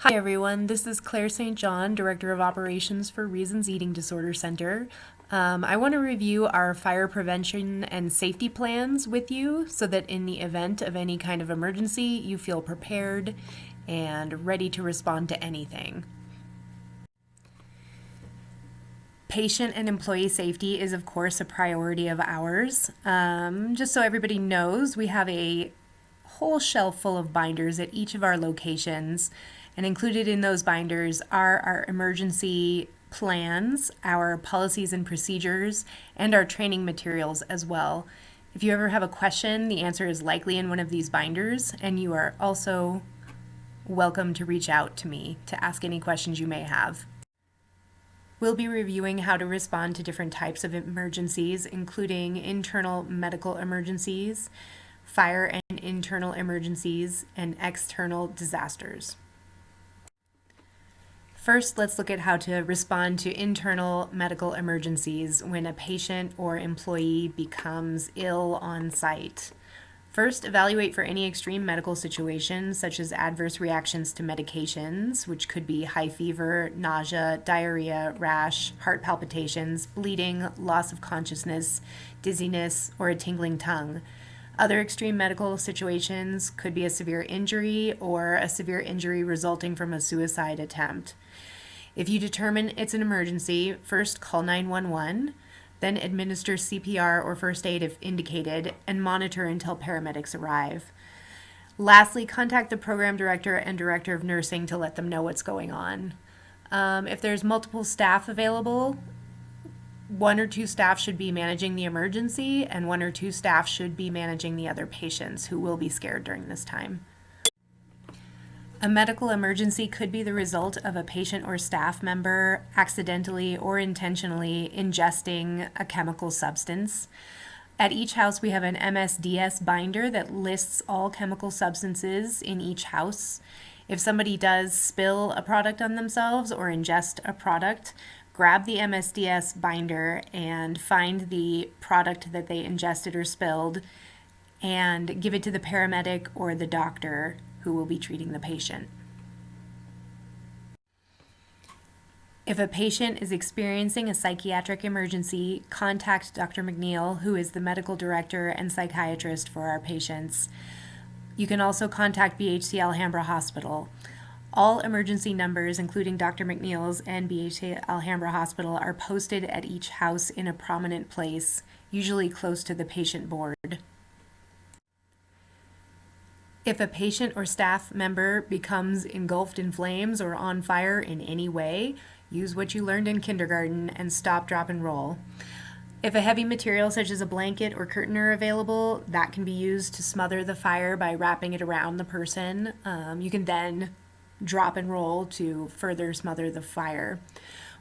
Hi everyone, this is Claire St. John, Director of Operations for Reasons Eating Disorder Center. I want to review our fire prevention and safety plans with you so that in the event of any kind of emergency, you feel prepared and ready to respond to anything. Patient and employee safety is, of course, a priority of ours. Just so everybody knows, we have a whole shelf full of binders at each of our locations, and included in those binders are our emergency plans, our policies and procedures, and our training materials as well. If you ever have a question, the answer is likely in one of these binders, and you are also welcome to reach out to me to ask any questions you may have. We'll be reviewing how to respond to different types of emergencies, including internal medical emergencies, fire and internal emergencies, and external disasters. First, let's look at how to respond to internal medical emergencies when a patient or employee becomes ill on site. First, evaluate for any extreme medical situations, such as adverse reactions to medications, which could be high fever, nausea, diarrhea, rash, heart palpitations, bleeding, loss of consciousness, dizziness, or a tingling tongue. Other extreme medical situations could be a severe injury or a severe injury resulting from a suicide attempt. If you determine it's an emergency, first call 911, then administer CPR or first aid if indicated, and monitor until paramedics arrive. Lastly, contact the program director and director of nursing to let them know what's going on. If there's multiple staff available, one or two staff should be managing the emergency, and one or two staff should be managing the other patients who will be scared during this time. A medical emergency could be the result of a patient or staff member accidentally or intentionally ingesting a chemical substance. At each house, we have an MSDS binder that lists all chemical substances in each house. If somebody does spill a product on themselves or ingest a product, grab the MSDS binder and find the product that they ingested or spilled and give it to the paramedic or the doctor who will be treating the patient. If a patient is experiencing a psychiatric emergency, contact Dr. McNeil, who is the medical director and psychiatrist for our patients. You can also contact BHC Alhambra Hospital. All emergency numbers, including Dr. McNeil's and BHC Alhambra Hospital, are posted at each house in a prominent place, usually close to the patient board. If a patient or staff member becomes engulfed in flames or on fire in any way, use what you learned in kindergarten and stop, drop, and roll. If a heavy material such as a blanket or curtain are available, that can be used to smother the fire by wrapping it around the person. You can then drop and roll to further smother the fire.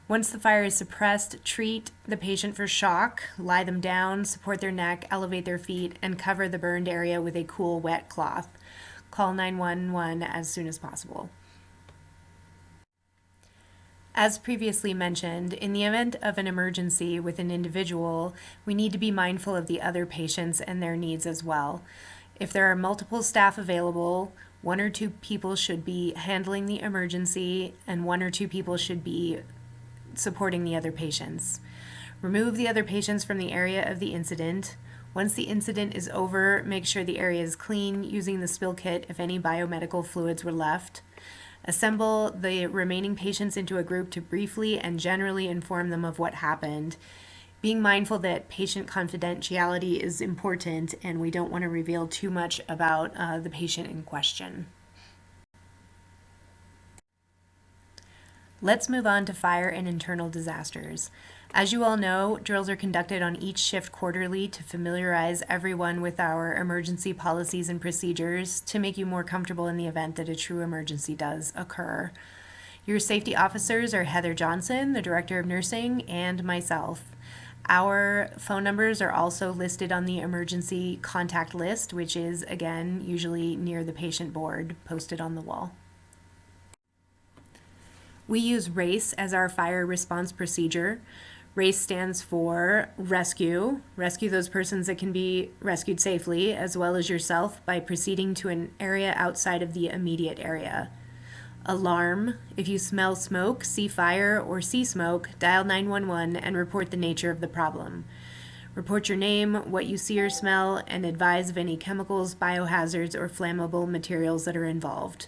Once the fire is suppressed, treat the patient for shock, lie them down, support their neck, elevate their feet, and cover the burned area with a cool, wet cloth. Call 911 as soon as possible. As previously mentioned, in the event of an emergency with an individual, we need to be mindful of the other patients and their needs as well. If there are multiple staff available, one or two people should be handling the emergency, and one or two people should be supporting the other patients. Remove the other patients from the area of the incident. Once the incident is over, make sure the area is clean using the spill kit if any biomedical fluids were left. Assemble the remaining patients into a group to briefly and generally inform them of what happened, being mindful that patient confidentiality is important and we don't want to reveal too much about the patient in question. Let's move on to fire and internal disasters. As you all know, drills are conducted on each shift quarterly to familiarize everyone with our emergency policies and procedures to make you more comfortable in the event that a true emergency does occur. Your safety officers are Heather Johnson, the Director of Nursing, and myself. Our phone numbers are also listed on the emergency contact list, which is, again, usually near the patient board, posted on the wall. We use RACE as our fire response procedure. RACE stands for rescue those persons that can be rescued safely, as well as yourself by proceeding to an area outside of the immediate area. Alarm: if you smell smoke, see fire, or see smoke, dial 911 and report the nature of the problem. Report your name, what you see or smell, and advise of any chemicals, biohazards, or flammable materials that are involved.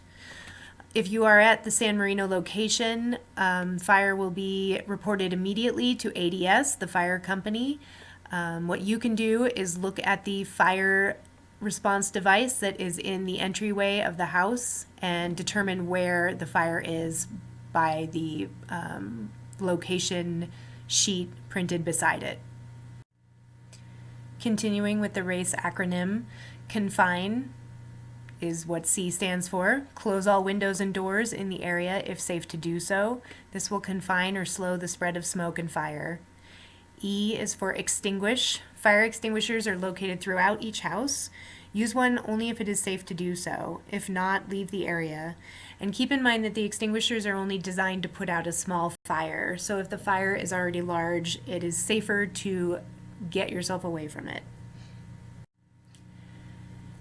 If you are at the San Marino location, fire will be reported immediately to ADS, the fire company. What you can do is look at the fire response device that is in the entryway of the house and determine where the fire is by the location sheet printed beside it. Continuing with the RACE acronym, confine is what C stands for. Close all windows and doors in the area if safe to do so. This will confine or slow the spread of smoke and fire. E is for extinguish. Fire extinguishers are located throughout each house. Use one only if it is safe to do so. If not, leave the area. And keep in mind that the extinguishers are only designed to put out a small fire. So if the fire is already large, it is safer to get yourself away from it.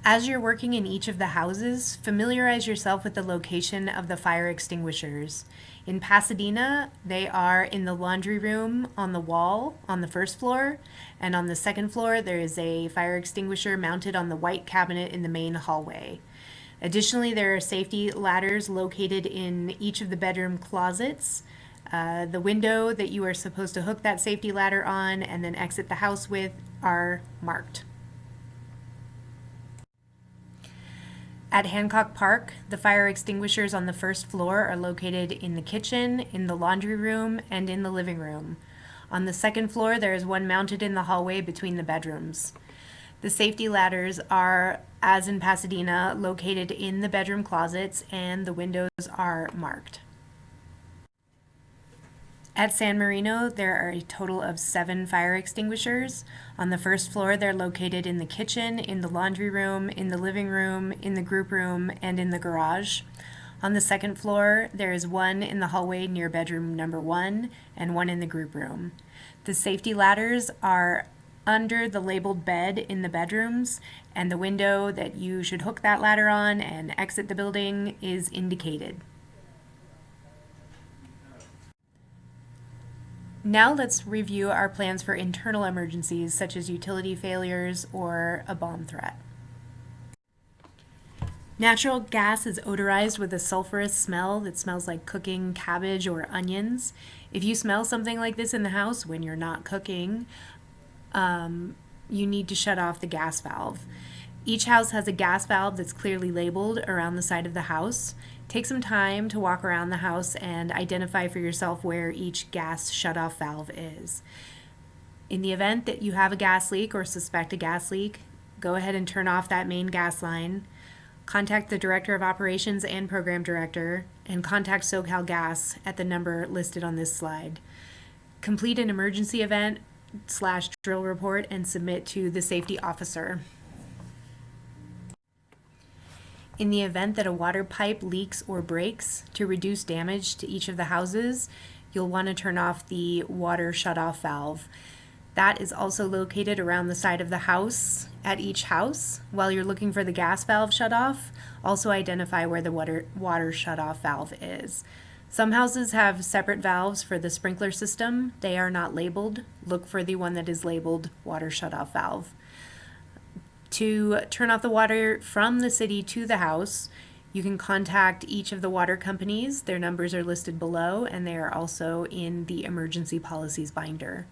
As you're working in each of the houses, familiarize yourself with the location of the fire extinguishers. In Pasadena, they are in the laundry room on the wall on the first floor, and on the second floor there is a fire extinguisher mounted on the white cabinet in the main hallway. Additionally, there are safety ladders located in each of the bedroom closets. The window that you are supposed to hook that safety ladder on and then exit the house with are marked. At Hancock Park, the fire extinguishers on the first floor are located in the kitchen, in the laundry room, and in the living room. On the second floor, there is one mounted in the hallway between the bedrooms. The safety ladders are, as in Pasadena, located in the bedroom closets, and the windows are marked. At San Marino, there are a total of 7 fire extinguishers. On the first floor, they're located in the kitchen, in the laundry room, in the living room, in the group room, and in the garage. On the second floor, there is one in the hallway near bedroom number 1 and one in the group room. The safety ladders are under the labeled bed in the bedrooms, and the window that you should hook that ladder on and exit the building is indicated. Now let's review our plans for internal emergencies such as utility failures or a bomb threat. Natural gas is odorized with a sulfurous smell that smells like cooking cabbage or onions. If you smell something like this in the house when you're not cooking, you need to shut off the gas valve. Each house has a gas valve that's clearly labeled around the side of the house. Take some time to walk around the house and identify for yourself where each gas shutoff valve is. In the event that you have a gas leak or suspect a gas leak, go ahead and turn off that main gas line. Contact the Director of Operations and Program Director, and contact SoCal Gas at the number listed on this slide. Complete an emergency event/drill report and submit to the safety officer. In the event that a water pipe leaks or breaks, to reduce damage to each of the houses, you'll want to turn off the water shutoff valve. That is also located around the side of the house at each house. While you're looking for the gas valve shutoff, also identify where the water shutoff valve is. Some houses have separate valves for the sprinkler system. They are not labeled. Look for the one that is labeled water shutoff valve. To turn off the water from the city to the house, you can contact each of the water companies. Their numbers are listed below, and they are also in the emergency policies binder.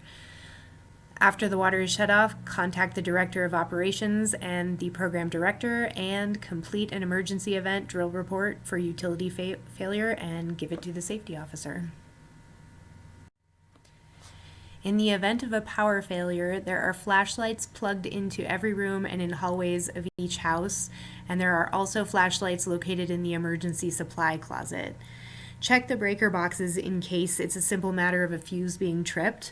After the water is shut off, contact the Director of Operations and the Program Director and complete an emergency event drill report for utility failure and give it to the safety officer. In the event of a power failure, there are flashlights plugged into every room and in hallways of each house, and there are also flashlights located in the emergency supply closet. Check the breaker boxes in case it's a simple matter of a fuse being tripped.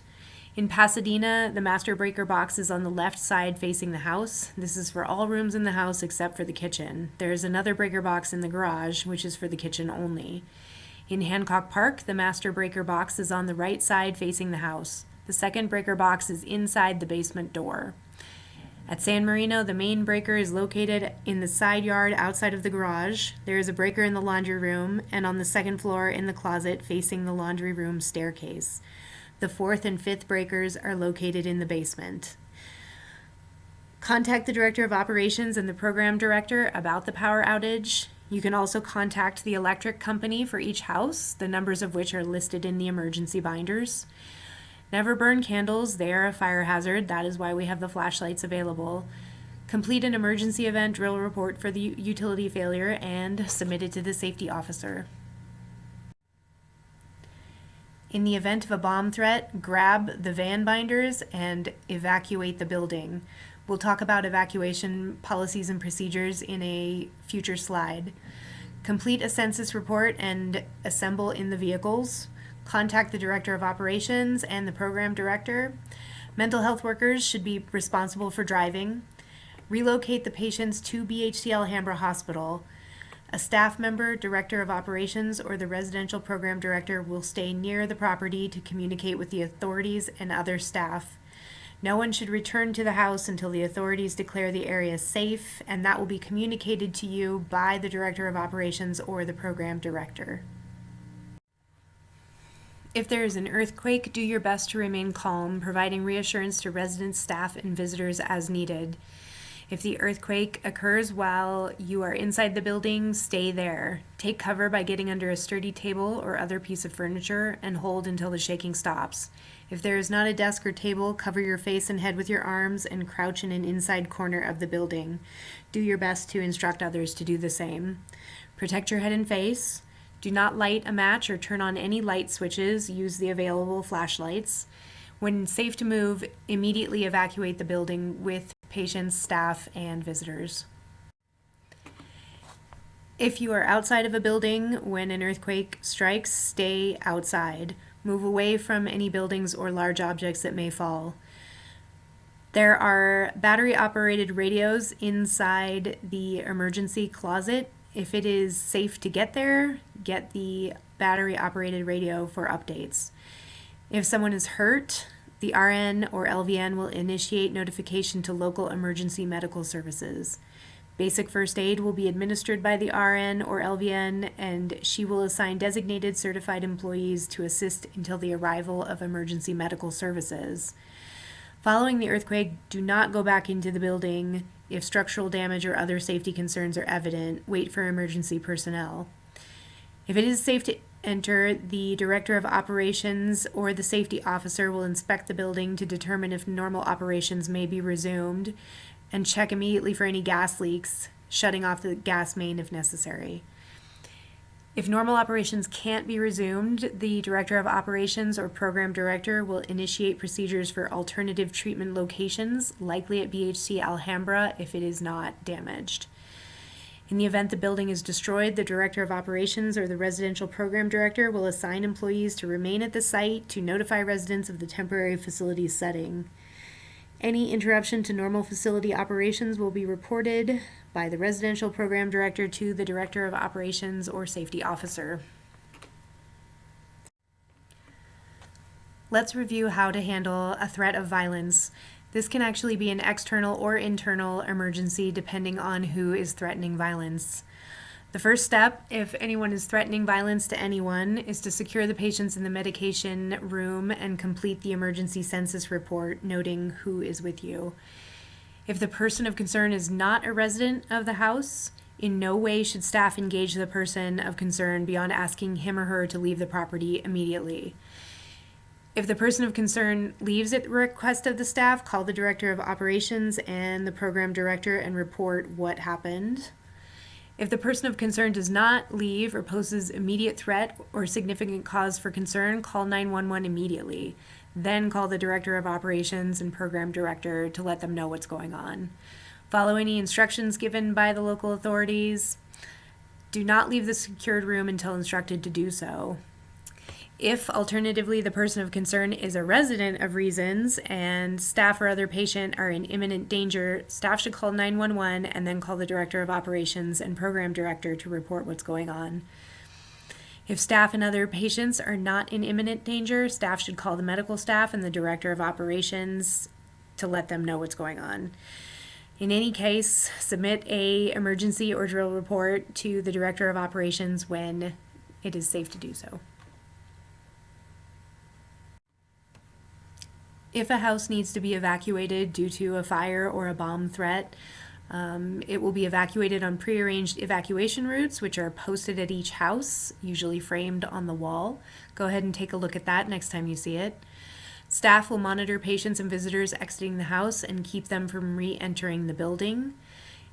In Pasadena, the master breaker box is on the left side facing the house. This is for all rooms in the house except for the kitchen. There is another breaker box in the garage, which is for the kitchen only. In Hancock Park, the master breaker box is on the right side facing the house. The second breaker box is inside the basement door. At San Marino, the main breaker is located in the side yard outside of the garage. There is a breaker in the laundry room and on the second floor in the closet facing the laundry room staircase. The fourth and fifth breakers are located in the basement. Contact the Director of Operations and the Program Director about the power outage. You can also contact the electric company for each house, the numbers of which are listed in the emergency binders. Never burn candles, they are a fire hazard. That is why we have the flashlights available. Complete an emergency event drill report for the utility failure and submit it to the safety officer. In the event of a bomb threat, grab the van binders and evacuate the building. We'll talk about evacuation policies and procedures in a future slide. Complete a census report and assemble in the vehicles. Contact the Director of Operations and the Program Director. Mental health workers should be responsible for driving. Relocate the patients to BHC Alhambra Hospital. A staff member, Director of Operations, or the Residential Program Director will stay near the property to communicate with the authorities and other staff. No one should return to the house until the authorities declare the area safe, and that will be communicated to you by the Director of Operations or the Program Director. If there is an earthquake, do your best to remain calm, providing reassurance to residents, staff, and visitors as needed. If the earthquake occurs while you are inside the building, stay there. Take cover by getting under a sturdy table or other piece of furniture and hold until the shaking stops. If there is not a desk or table, cover your face and head with your arms and crouch in an inside corner of the building. Do your best to instruct others to do the same. Protect your head and face. Do not light a match or turn on any light switches. Use the available flashlights. When safe to move, immediately evacuate the building with patients, staff, and visitors. If you are outside of a building when an earthquake strikes, stay outside. Move away from any buildings or large objects that may fall. There are battery-operated radios inside the emergency closet. If it is safe to get there, get the battery-operated radio for updates. If someone is hurt, the RN or LVN will initiate notification to local emergency medical services. Basic first aid will be administered by the RN or LVN, and she will assign designated certified employees to assist until the arrival of emergency medical services. Following the earthquake, do not go back into the building. If structural damage or other safety concerns are evident, wait for emergency personnel. If it is safe to enter, the Director of Operations or the safety officer will inspect the building to determine if normal operations may be resumed and check immediately for any gas leaks, shutting off the gas main if necessary. If normal operations can't be resumed, the Director of Operations or Program Director will initiate procedures for alternative treatment locations, likely at BHC Alhambra if it is not damaged. In the event the building is destroyed, the Director of Operations or the Residential Program Director will assign employees to remain at the site to notify residents of the temporary facility setting. Any interruption to normal facility operations will be reported by the Residential Program Director to the Director of Operations or Safety Officer. Let's review how to handle a threat of violence. This can actually be an external or internal emergency depending on who is threatening violence. The first step, if anyone is threatening violence to anyone, is to secure the patients in the medication room and complete the emergency census report noting who is with you. If the person of concern is not a resident of the house, in no way should staff engage the person of concern beyond asking him or her to leave the property immediately. If the person of concern leaves at the request of the staff, call the Director of Operations and the Program Director and report what happened. If the person of concern does not leave or poses immediate threat or significant cause for concern, call 911 immediately. Then call the Director of Operations and Program Director to let them know what's going on. Follow any instructions given by the local authorities. Do not leave the secured room until instructed to do so. If, alternatively, the person of concern is a resident of Reasons and staff or other patient are in imminent danger, staff should call 911 and then call the Director of Operations and Program Director to report what's going on. If staff and other patients are not in imminent danger, staff should call the medical staff and the Director of Operations to let them know what's going on. In any case, submit a emergency or drill report to the Director of Operations when it is safe to do so. If a house needs to be evacuated due to a fire or a bomb threat, it will be evacuated on prearranged evacuation routes, which are posted at each house, usually framed on the wall. Go ahead and take a look at that next time you see it. Staff will monitor patients and visitors exiting the house and keep them from re-entering the building.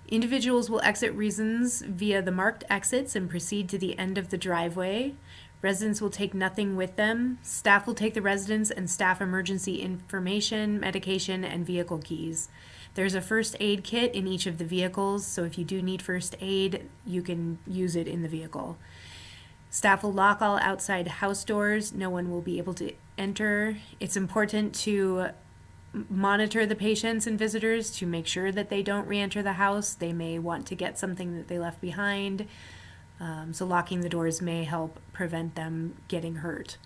Individuals will exit reasons via the marked exits and proceed to the end of the driveway. Residents will take nothing with them. Staff will take the residents and staff emergency information, medication, and vehicle keys. There's a first aid kit in each of the vehicles, so if you do need first aid, you can use it in the vehicle. Staff will lock all outside house doors. No one will be able to enter. It's important to monitor the patients and visitors to make sure that they don't re-enter the house. They may want to get something that they left behind. So locking the doors may help prevent them getting hurt.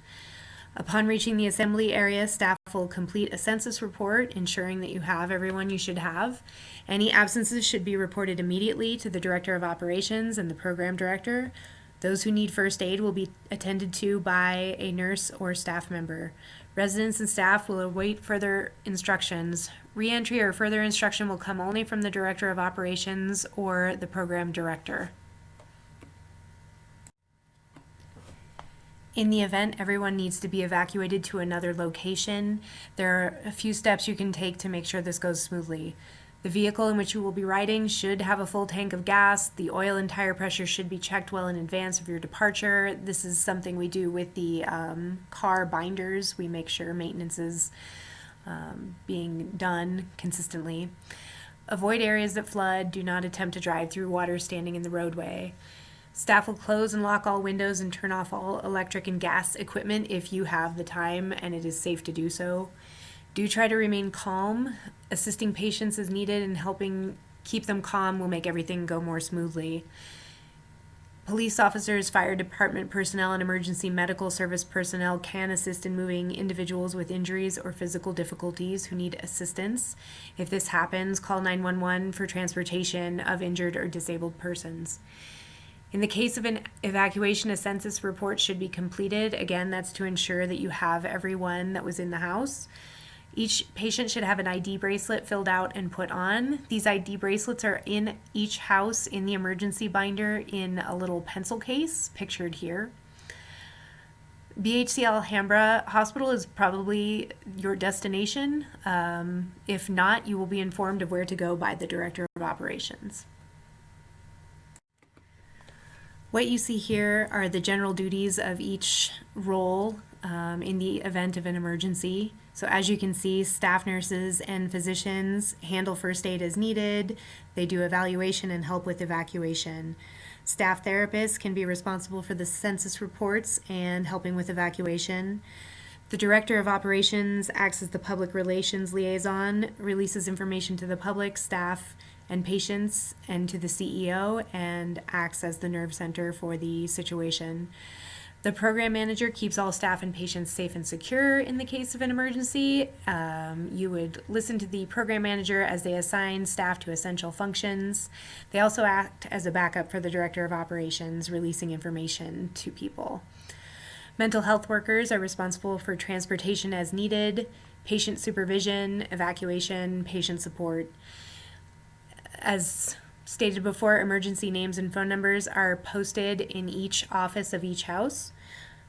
Upon reaching the assembly area, staff will complete a census report, ensuring that you have everyone you should have. Any absences should be reported immediately to the Director of Operations and the Program Director. Those who need first aid will be attended to by a nurse or staff member. Residents and staff will await further instructions. Re-entry or further instruction will come only from the Director of Operations or the Program Director. In the event everyone needs to be evacuated to another location, there are a few steps you can take to make sure this goes smoothly. The vehicle in which you will be riding should have a full tank of gas. The oil and tire pressure should be checked well in advance of your departure. This is something we do with the car binders. We make sure maintenance is being done consistently. Avoid areas that flood. Do not attempt to drive through water standing in the roadway. Staff will close and lock all windows and turn off all electric and gas equipment if you have the time and it is safe to do so. Do try to remain calm. Assisting patients as needed and helping keep them calm will make everything go more smoothly. Police officers, fire department personnel, and emergency medical service personnel can assist in moving individuals with injuries or physical difficulties who need assistance. If this happens, call 911 for transportation of injured or disabled persons. In the case of an evacuation, a census report should be completed. Again, that's to ensure that you have everyone that was in the house. Each patient should have an ID bracelet filled out and put on. These ID bracelets are in each house in the emergency binder in a little pencil case, pictured here. BHC Alhambra Hospital is probably your destination. If not, you will be informed of where to go by the Director of Operations. What you see here are the general duties of each role in the event of an emergency. So as you can see, staff nurses and physicians handle first aid as needed. They do evaluation and help with evacuation. Staff therapists can be responsible for the census reports and helping with evacuation. The Director of Operations acts as the public relations liaison, releases information to the public, staff, and patients, and to the CEO, and acts as the nerve center for the situation. The program manager keeps all staff and patients safe and secure in the case of an emergency. You would listen to the program manager as they assign staff to essential functions. They also act as a backup for the Director of Operations, releasing information to people. Mental health workers are responsible for transportation as needed, patient supervision, evacuation, patient support. As stated before, emergency names and phone numbers are posted in each office of each house.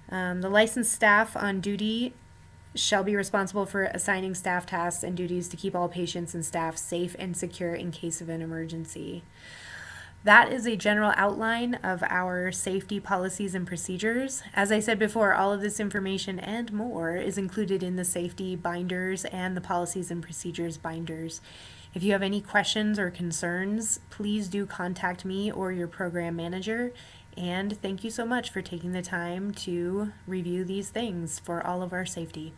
The licensed staff on duty shall be responsible for assigning staff tasks and duties to keep all patients and staff safe and secure in case of an emergency. That is a general outline of our safety policies and procedures. As I said before, all of this information and more is included in the safety binders and the policies and procedures binders. If you have any questions or concerns, please do contact me or your program manager. And thank you so much for taking the time to review these things for all of our safety.